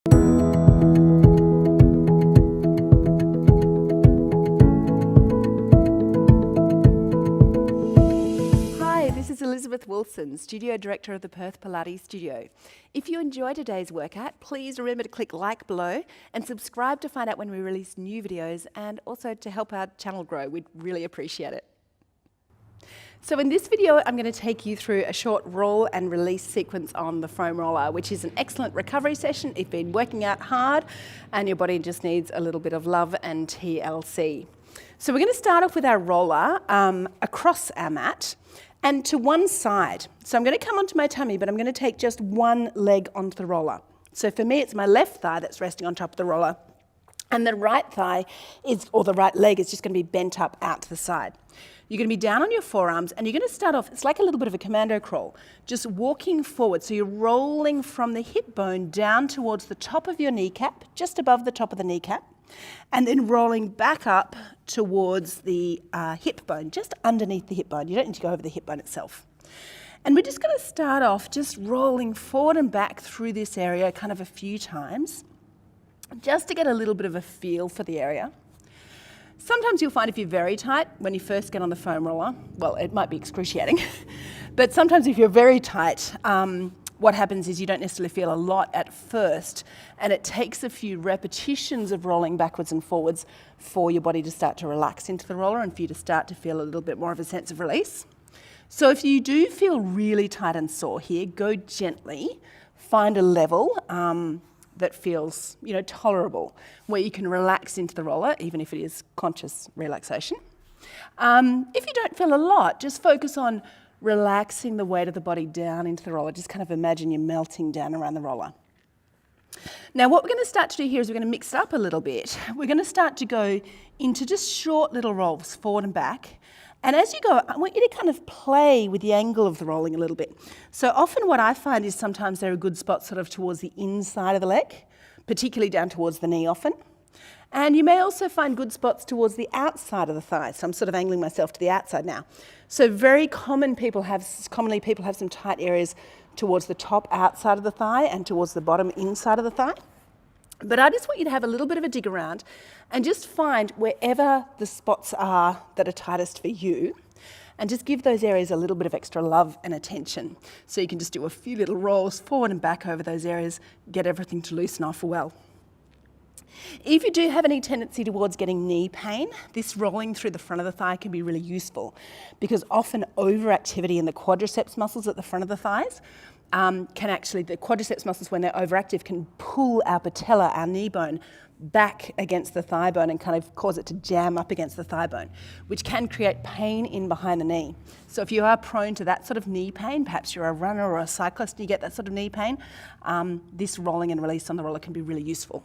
Hi, this is Elizabeth Wilson, Studio Director of the Perth Pilates Studio. If you enjoyed today's workout, please remember to click like below and subscribe to find out when we release new videos and also to help our channel grow. We'd really appreciate it. So in this video, I'm going to take you through a short roll and release sequence on the foam roller, which is an excellent recovery session if you've been working out hard and your body just needs a little bit of love and TLC. So we're going to start off with our roller across our mat and to one side. So I'm going to come onto my tummy, but I'm going to take just one leg onto the roller. So for me, it's my left thigh that's resting on top of the roller. And the right thigh or the right leg is just going to be bent up out to the side. You're going to be down on your forearms and you're going to start off, it's like a little bit of a commando crawl, just walking forward. So you're rolling from the hip bone down towards the top of your kneecap, just above the top of the kneecap, and then rolling back up towards the hip bone, just underneath the hip bone. You don't need to go over the hip bone itself. And we're just going to start off just rolling forward and back through this area kind of a few times, just to get a little bit of a feel for the area. Sometimes you'll find if you're very tight, when you first get on the foam roller, well, it might be excruciating, but sometimes if you're very tight, what happens is you don't necessarily feel a lot at first, and it takes a few repetitions of rolling backwards and forwards for your body to start to relax into the roller and for you to start to feel a little bit more of a sense of release. So if you do feel really tight and sore here, go gently, find a level that feels, tolerable, where you can relax into the roller, even if it is conscious relaxation. If you don't feel a lot, just focus on relaxing the weight of the body down into the roller. Just kind of imagine you're melting down around the roller. Now, what we're going to start to do here is we're going to mix it up a little bit. We're going to start to go into just short little rolls, forward and back. And as you go, I want you to kind of play with the angle of the rolling a little bit. So often what I find is sometimes there are good spots sort of towards the inside of the leg, particularly down towards the knee often. And you may also find good spots towards the outside of the thigh. So I'm sort of angling myself to the outside now. So very commonly people have some tight areas towards the top outside of the thigh and towards the bottom inside of the thigh. But I just want you to have a little bit of a dig around and just find wherever the spots are that are tightest for you and just give those areas a little bit of extra love and attention. So you can just do a few little rolls forward and back over those areas, get everything to loosen off well. If you do have any tendency towards getting knee pain, this rolling through the front of the thigh can be really useful because often overactivity in the quadriceps muscles at the front of the thighs the quadriceps muscles, when they're overactive, can pull our patella, our knee bone, back against the thigh bone and kind of cause it to jam up against the thigh bone, which can create pain in behind the knee. So if you are prone to that sort of knee pain, perhaps you're a runner or a cyclist and you get that sort of knee pain, this rolling and release on the roller can be really useful.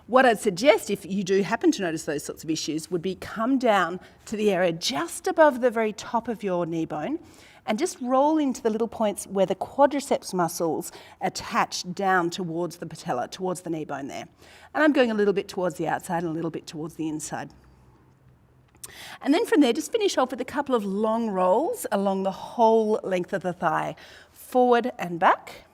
What I'd suggest, if you do happen to notice those sorts of issues, would be come down to the area just above the very top of your knee bone and just roll into the little points where the quadriceps muscles attach down towards the patella, towards the knee bone there. And I'm going a little bit towards the outside and a little bit towards the inside. And then from there, just finish off with a couple of long rolls along the whole length of the thigh, forward and back.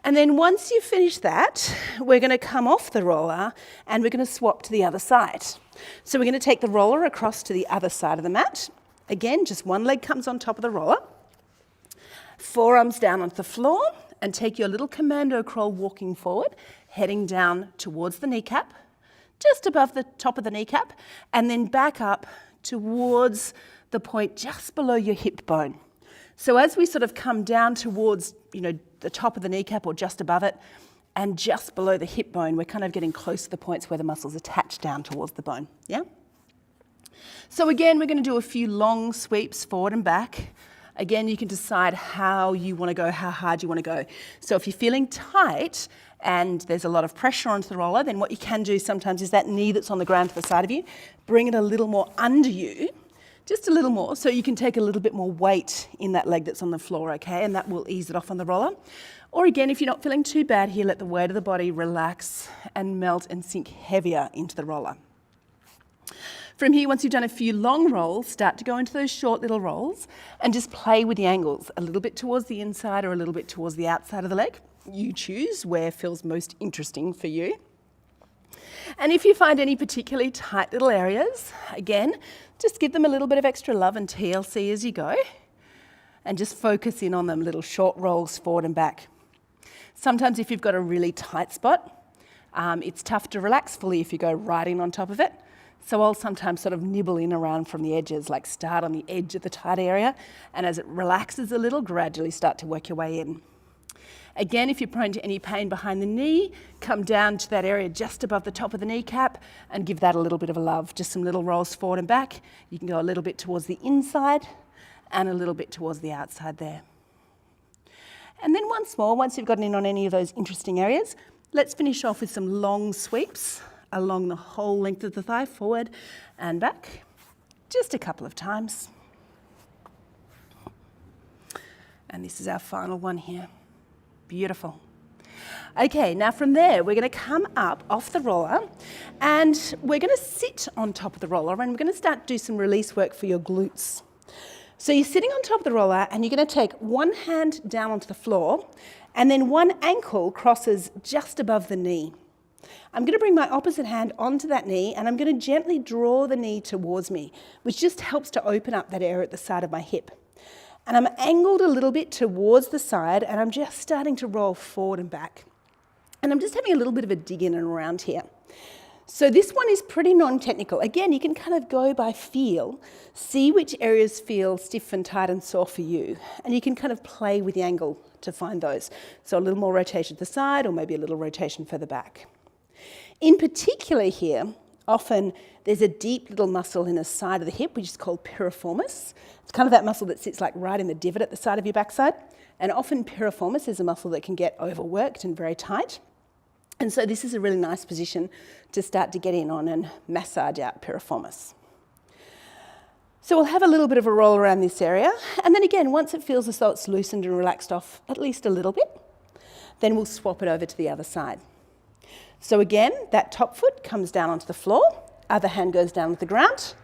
And then once you finish that, we're going to come off the roller and we're going to swap to the other side. So we're going to take the roller across to the other side of the mat. Again, just one leg comes on top of the roller, forearms down onto the floor, and take your little commando crawl walking forward, heading down towards the kneecap, just above the top of the kneecap, and then back up towards the point just below your hip bone. So as we sort of come down towards, the top of the kneecap or just above it, and just below the hip bone, we're kind of getting close to the points where the muscles attach down towards the bone, yeah? So again, we're going to do a few long sweeps forward and back. Again, you can decide how you want to go, how hard you want to go. So if you're feeling tight and there's a lot of pressure onto the roller, then what you can do sometimes is that knee that's on the ground to the side of you, bring it a little more under you, just a little more, so you can take a little bit more weight in that leg that's on the floor, okay? And that will ease it off on the roller. Or again, if you're not feeling too bad here, let the weight of the body relax and melt and sink heavier into the roller. From here, once you've done a few long rolls, start to go into those short little rolls and just play with the angles, a little bit towards the inside or a little bit towards the outside of the leg. you choose, where feels most interesting for you. And if you find any particularly tight little areas, again, just give them a little bit of extra love and TLC as you go, and just focus in on them, little short rolls forward and back. Sometimes if you've got a really tight spot, it's tough to relax fully if you go right in on top of it. So I'll sometimes sort of nibble in around from the edges, like start on the edge of the tight area, and as it relaxes a little, gradually start to work your way in. Again, if you're prone to any pain behind the knee, come down to that area just above the top of the kneecap and give that a little bit of a love. Just some little rolls forward and back. You can go a little bit towards the inside and a little bit towards the outside there. And then once more, once you've gotten in on any of those interesting areas, let's finish off with some long sweeps along the whole length of the thigh, forward and back, just a couple of times. And this is our final one here. Beautiful. Okay, now from there, we're going to come up off the roller and we're going to sit on top of the roller and we're going to start to do some release work for your glutes. So you're sitting on top of the roller and you're going to take one hand down onto the floor and then one ankle crosses just above the knee. I'm going to bring my opposite hand onto that knee and I'm going to gently draw the knee towards me, which just helps to open up that area at the side of my hip. And I'm angled a little bit towards the side and I'm just starting to roll forward and back. And I'm just having a little bit of a dig in and around here. So this one is pretty non-technical. Again, you can kind of go by feel, see which areas feel stiff and tight and sore for you. And you can kind of play with the angle to find those. So a little more rotation to the side or maybe a little rotation further back. In particular here, often there's a deep little muscle in the side of the hip, which is called piriformis. It's kind of that muscle that sits like right in the divot at the side of your backside. And often piriformis is a muscle that can get overworked and very tight. And so this is a really nice position to start to get in on and massage out piriformis. So we'll have a little bit of a roll around this area. And then again, once it feels as though it's loosened and relaxed off at least a little bit, then we'll swap it over to the other side. So again, that top foot comes down onto the floor, other hand goes down to the ground,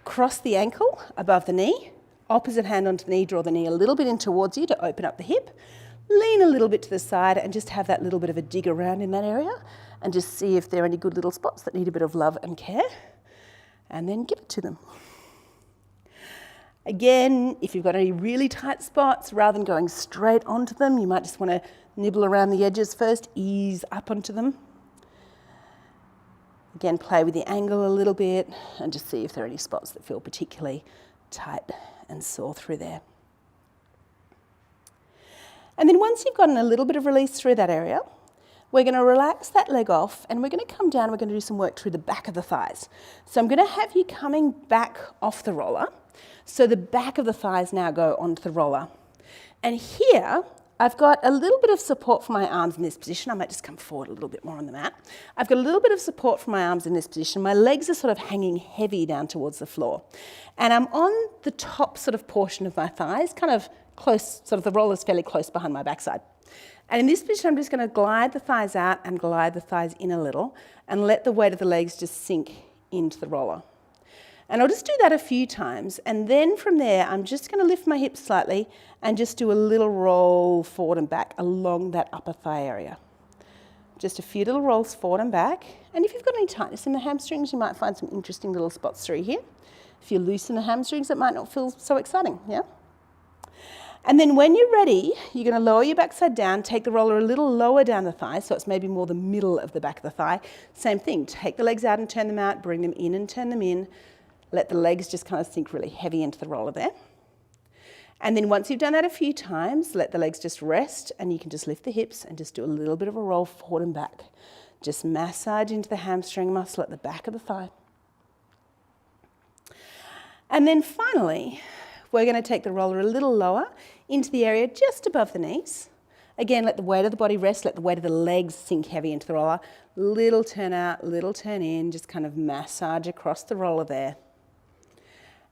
cross the ankle above the knee, opposite hand onto the knee, draw the knee a little bit in towards you to open up the hip, lean a little bit to the side and just have that little bit of a dig around in that area and just see if there are any good little spots that need a bit of love and care, and then give it to them. Again, if you've got any really tight spots, rather than going straight onto them, you might just want to nibble around the edges first, ease up onto them. Again, play with the angle a little bit and just see if there are any spots that feel particularly tight and sore through there. And then once you've gotten a little bit of release through that area, we're going to relax that leg off and we're going to come down, we're going to do some work through the back of the thighs. So I'm going to have you coming back off the roller. So the back of the thighs now go onto the roller. And here, I've got a little bit of support for my arms in this position. I might just come forward a little bit more on the mat. I've got a little bit of support for my arms in this position. My legs are sort of hanging heavy down towards the floor. And I'm on the top sort of portion of my thighs, kind of close, sort of the roller's fairly close behind my backside. And in this position, I'm just going to glide the thighs out and glide the thighs in a little and let the weight of the legs just sink into the roller. And I'll just do that a few times. And then from there, I'm just going to lift my hips slightly and just do a little roll forward and back along that upper thigh area. Just a few little rolls forward and back. And if you've got any tightness in the hamstrings, you might find some interesting little spots through here. If you loosen the hamstrings, it might not feel so exciting, yeah? And then when you're ready, you're going to lower your backside down, take the roller a little lower down the thigh, so it's maybe more the middle of the back of the thigh. Same thing, take the legs out and turn them out, bring them in and turn them in. Let the legs just kind of sink really heavy into the roller there. And then once you've done that a few times, let the legs just rest and you can just lift the hips and just do a little bit of a roll forward and back. Just massage into the hamstring muscle at the back of the thigh. And then finally, we're going to take the roller a little lower into the area just above the knees. Again, let the weight of the body rest, let the weight of the legs sink heavy into the roller. Little turn out, little turn in, just kind of massage across the roller there.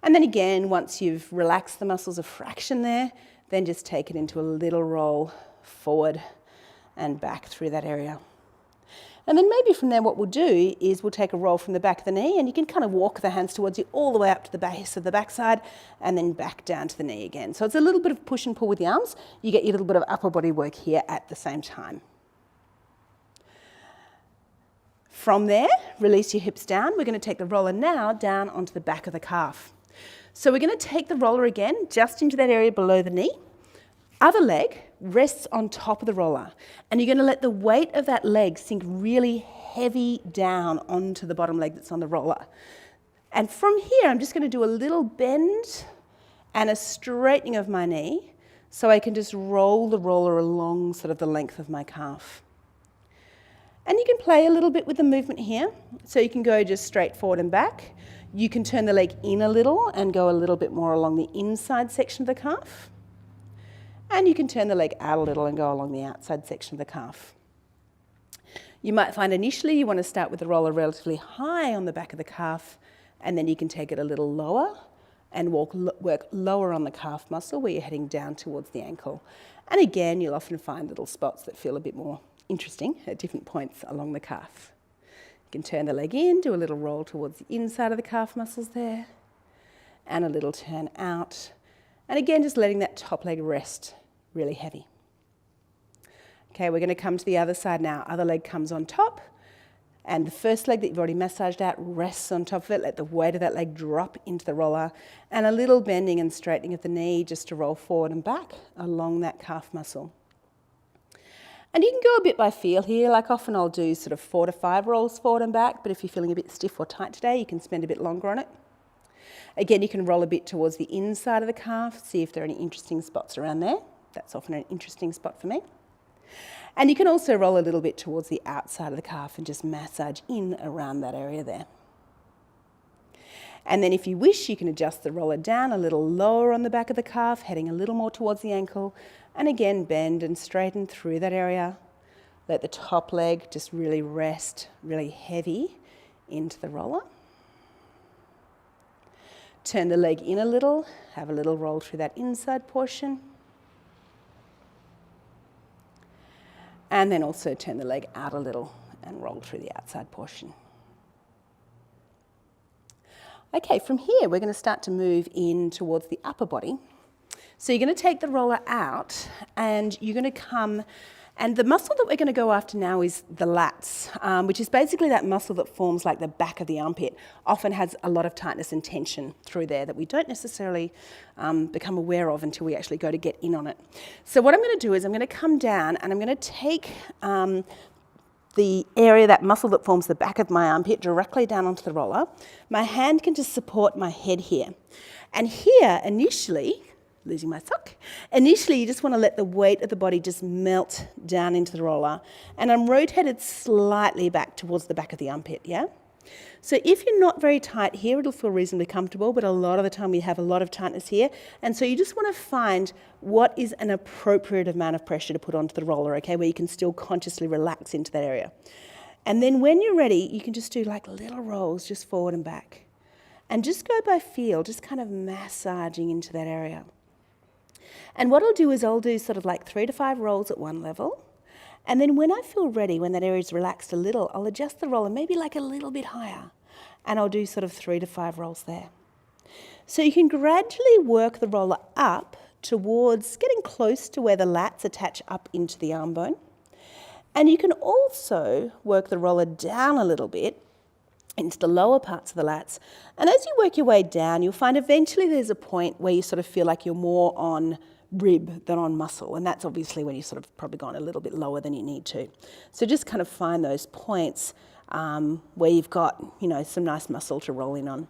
And then again, once you've relaxed the muscles a fraction there, then just take it into a little roll forward and back through that area. And then maybe from there what we'll do is we'll take a roll from the back of the knee, and you can kind of walk the hands towards you all the way up to the base of the backside and then back down to the knee again. So it's a little bit of push and pull with the arms. You get your little bit of upper body work here at the same time. From there, release your hips down. We're going to take the roller now down onto the back of the calf. So we're going to take the roller again just into that area below the knee. Other leg rests on top of the roller, and you're going to let the weight of that leg sink really heavy down onto the bottom leg that's on the roller. And from here, I'm just going to do a little bend and a straightening of my knee so I can just roll the roller along sort of the length of my calf. And you can play a little bit with the movement here. So you can go just straight forward and back. You can turn the leg in a little and go a little bit more along the inside section of the calf. And you can turn the leg out a little and go along the outside section of the calf. You might find initially you want to start with the roller relatively high on the back of the calf, and then you can take it a little lower and work lower on the calf muscle where you're heading down towards the ankle. And again, you'll often find little spots that feel a bit more interesting at different points along the calf. You can turn the leg in, do a little roll towards the inside of the calf muscles there, and a little turn out. And again, just letting that top leg rest really heavy. Okay, we're going to come to the other side now. Other leg comes on top, and the first leg that you've already massaged out rests on top of it. Let the weight of that leg drop into the roller, and a little bending and straightening of the knee just to roll forward and back along that calf muscle. And you can go a bit by feel here. Like often I'll do sort of 4 to 5 rolls forward and back, but if you're feeling a bit stiff or tight today, you can spend a bit longer on it. Again, you can roll a bit towards the inside of the calf, see if there are any interesting spots around there. That's often an interesting spot for me. And you can also roll a little bit towards the outside of the calf and just massage in around that area there. And then if you wish, you can adjust the roller down a little lower on the back of the calf, heading a little more towards the ankle. And again, bend and straighten through that area. Let the top leg just really rest, really heavy into the roller. Turn the leg in a little, have a little roll through that inside portion. And then also turn the leg out a little and roll through the outside portion. Okay, from here we're going to start to move in towards the upper body. So you're going to take the roller out and you're going to come, and the muscle that we're going to go after now is the lats, which is basically that muscle that forms like the back of the armpit. Often has a lot of tightness and tension through there that we don't necessarily become aware of until we actually go to get in on it. So what I'm going to do is I'm going to come down and I'm going to take the area, that muscle that forms the back of my armpit, directly down onto the roller. My hand can just support my head here. And here, initially, losing my sock. Initially, you just want to let the weight of the body just melt down into the roller. And I'm rotated slightly back towards the back of the armpit, yeah? So if you're not very tight here, it'll feel reasonably comfortable, but a lot of the time we have a lot of tightness here. And so you just want to find what is an appropriate amount of pressure to put onto the roller, okay, where you can still consciously relax into that area. And then when you're ready, you can just do like little rolls just forward and back. And just go by feel, just kind of massaging into that area. And what I'll do is I'll do sort of like 3 to 5 rolls at one level. And then when I feel ready, when that area's relaxed a little, I'll adjust the roller maybe like a little bit higher. And I'll do sort of 3 to 5 rolls there. So you can gradually work the roller up towards getting close to where the lats attach up into the arm bone. And you can also work the roller down a little bit into the lower parts of the lats. And as you work your way down, you'll find eventually there's a point where you sort of feel like you're more on rib than on muscle. And that's obviously when you've sort of probably gone a little bit lower than you need to. So just kind of find those points where you've got, you know, some nice muscle to roll in on.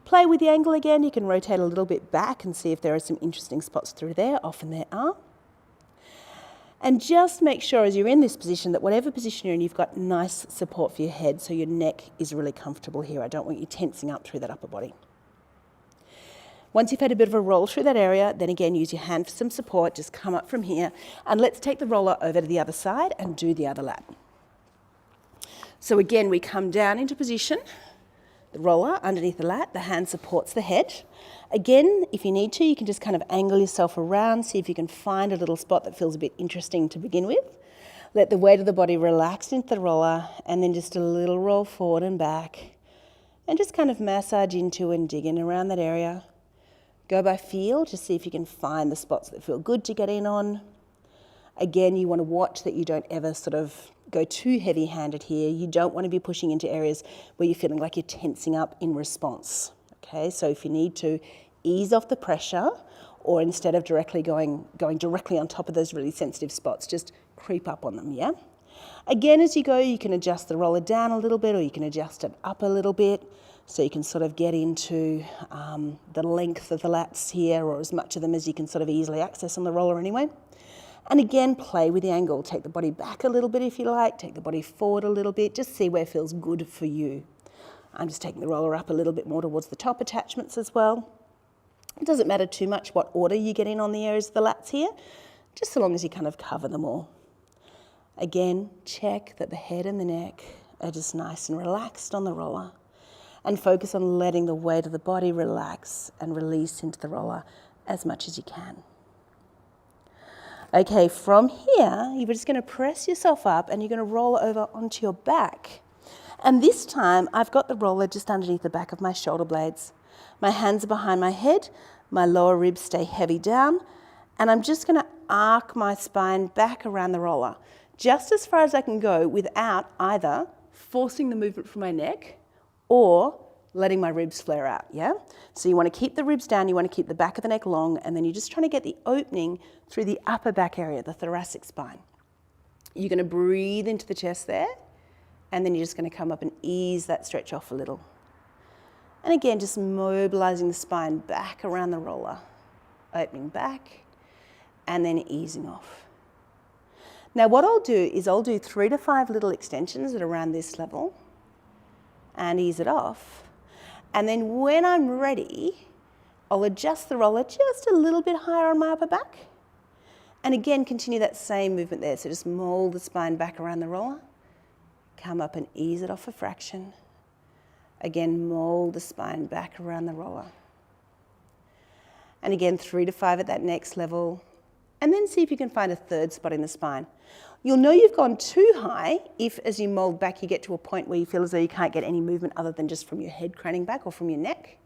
Play with the angle again. You can rotate a little bit back and see if there are some interesting spots through there. Often there are. And just make sure as you're in this position that whatever position you're in, you've got nice support for your head so your neck is really comfortable here. I don't want you tensing up through that upper body. Once you've had a bit of a roll through that area, then again use your hand for some support. Just come up from here and let's take the roller over to the other side and do the other lat. So again, we come down into position. The roller underneath the lat, the hand supports the head. Again, if you need to, you can just kind of angle yourself around, see if you can find a little spot that feels a bit interesting to begin with. Let the weight of the body relax into the roller, and then just a little roll forward and back, and just kind of massage into and dig in around that area. Go by feel to see if you can find the spots that feel good to get in on. Again, you want to watch that you don't ever sort of go too heavy-handed here. You don't want to be pushing into areas where you're feeling like you're tensing up in response. Okay, so if you need to ease off the pressure, or instead of directly going directly on top of those really sensitive spots, just creep up on them, yeah? Again, as you go, you can adjust the roller down a little bit, or you can adjust it up a little bit, so you can sort of get into the length of the lats here, or as much of them as you can sort of easily access on the roller anyway. And again, play with the angle. Take the body back a little bit if you like, take the body forward a little bit, just see where it feels good for you. I'm just taking the roller up a little bit more towards the top attachments as well. It doesn't matter too much what order you get in on the areas of the lats here, just so long as you kind of cover them all. Again, check that the head and the neck are just nice and relaxed on the roller, and focus on letting the weight of the body relax and release into the roller as much as you can. Okay, from here, you're just going to press yourself up and you're going to roll over onto your back. And this time, I've got the roller just underneath the back of my shoulder blades. My hands are behind my head, my lower ribs stay heavy down, and I'm just going to arc my spine back around the roller, just as far as I can go without either forcing the movement from my neck or letting my ribs flare out, yeah? So you want to keep the ribs down, you want to keep the back of the neck long, and then you're just trying to get the opening through the upper back area, the thoracic spine. You're going to breathe into the chest there, and then you're just going to come up and ease that stretch off a little. And again, just mobilizing the spine back around the roller, opening back, and then easing off. Now what I'll do is I'll do 3 to 5 little extensions at around this level, and ease it off. And then when I'm ready, I'll adjust the roller just a little bit higher on my upper back. And again, continue that same movement there. So just mold the spine back around the roller, come up and ease it off a fraction. Again, mold the spine back around the roller. And again, 3 to 5 at that next level. And then see if you can find a third spot in the spine. You'll know you've gone too high if, as you mold back, you get to a point where you feel as though you can't get any movement other than just from your head craning back or from your neck.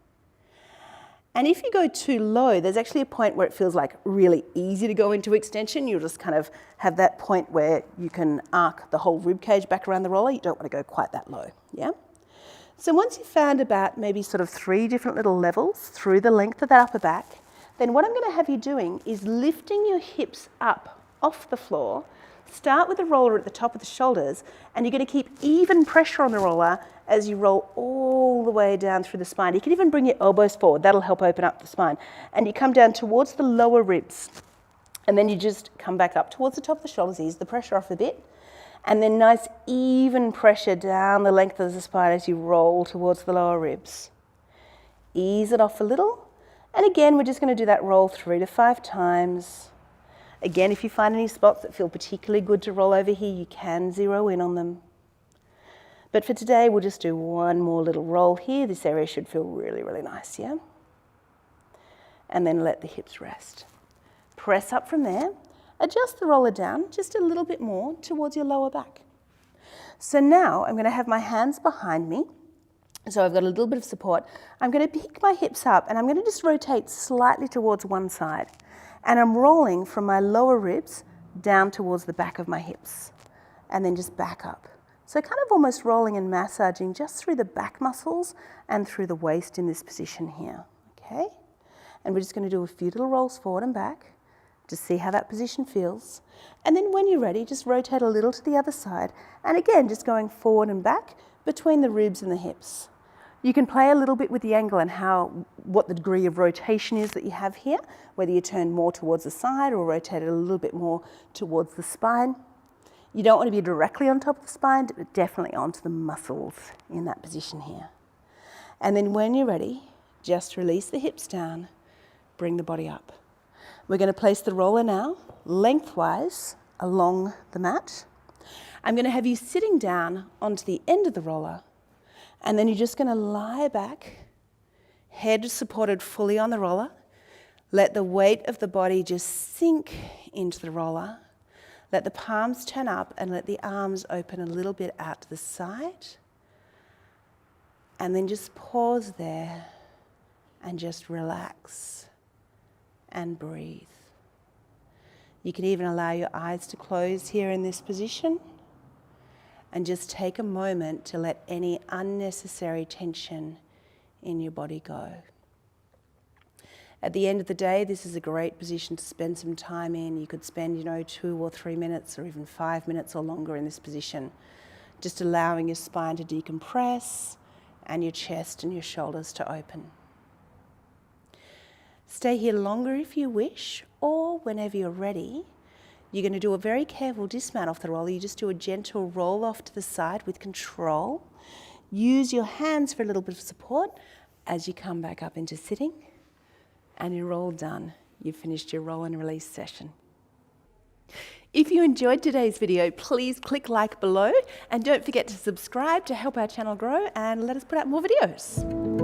And if you go too low, there's actually a point where it feels like really easy to go into extension. You'll just kind of have that point where you can arc the whole rib cage back around the roller. You don't want to go quite that low, yeah? So once you've found about maybe sort of 3 different little levels through the length of that upper back, then what I'm going to have you doing is lifting your hips up off the floor. Start with the roller at the top of the shoulders, and you're going to keep even pressure on the roller as you roll all the way down through the spine. You can even bring your elbows forward. That'll help open up the spine. And you come down towards the lower ribs, and then you just come back up towards the top of the shoulders, ease the pressure off a bit, and then nice even pressure down the length of the spine as you roll towards the lower ribs. Ease it off a little, and again, we're just going to do that roll 3 to 5 times. Again, if you find any spots that feel particularly good to roll over here, you can zero in on them. But for today, we'll just do one more little roll here. This area should feel really, really nice, yeah? And then let the hips rest. Press up from there. Adjust the roller down just a little bit more towards your lower back. So now I'm going to have my hands behind me. So I've got a little bit of support. I'm going to pick my hips up, and I'm going to just rotate slightly towards one side. And I'm rolling from my lower ribs down towards the back of my hips, and then just back up. So kind of almost rolling and massaging just through the back muscles and through the waist in this position here, okay? And we're just going to do a few little rolls forward and back to see how that position feels. And then when you're ready, just rotate a little to the other side. And again, just going forward and back between the ribs and the hips. You can play a little bit with the angle and what the degree of rotation is that you have here, whether you turn more towards the side or rotate it a little bit more towards the spine. You don't want to be directly on top of the spine, but definitely onto the muscles in that position here. And then when you're ready, just release the hips down, bring the body up. We're going to place the roller now lengthwise along the mat. I'm going to have you sitting down onto the end of the roller, and then you're just going to lie back, head supported fully on the roller. Let the weight of the body just sink into the roller. Let the palms turn up and let the arms open a little bit out to the side. And then just pause there and just relax and breathe. You can even allow your eyes to close here in this position and just take a moment to let any unnecessary tension in your body go. At the end of the day, this is a great position to spend some time in. You could spend, 2 or 3 minutes or even 5 minutes or longer in this position, just allowing your spine to decompress and your chest and your shoulders to open. Stay here longer if you wish, or whenever you're ready, you're going to do a very careful dismount off the roller. You just do a gentle roll off to the side with control. Use your hands for a little bit of support as you come back up into sitting. And you're all done. You've finished your roll and release session. If you enjoyed today's video, please click like below and don't forget to subscribe to help our channel grow and let us put out more videos.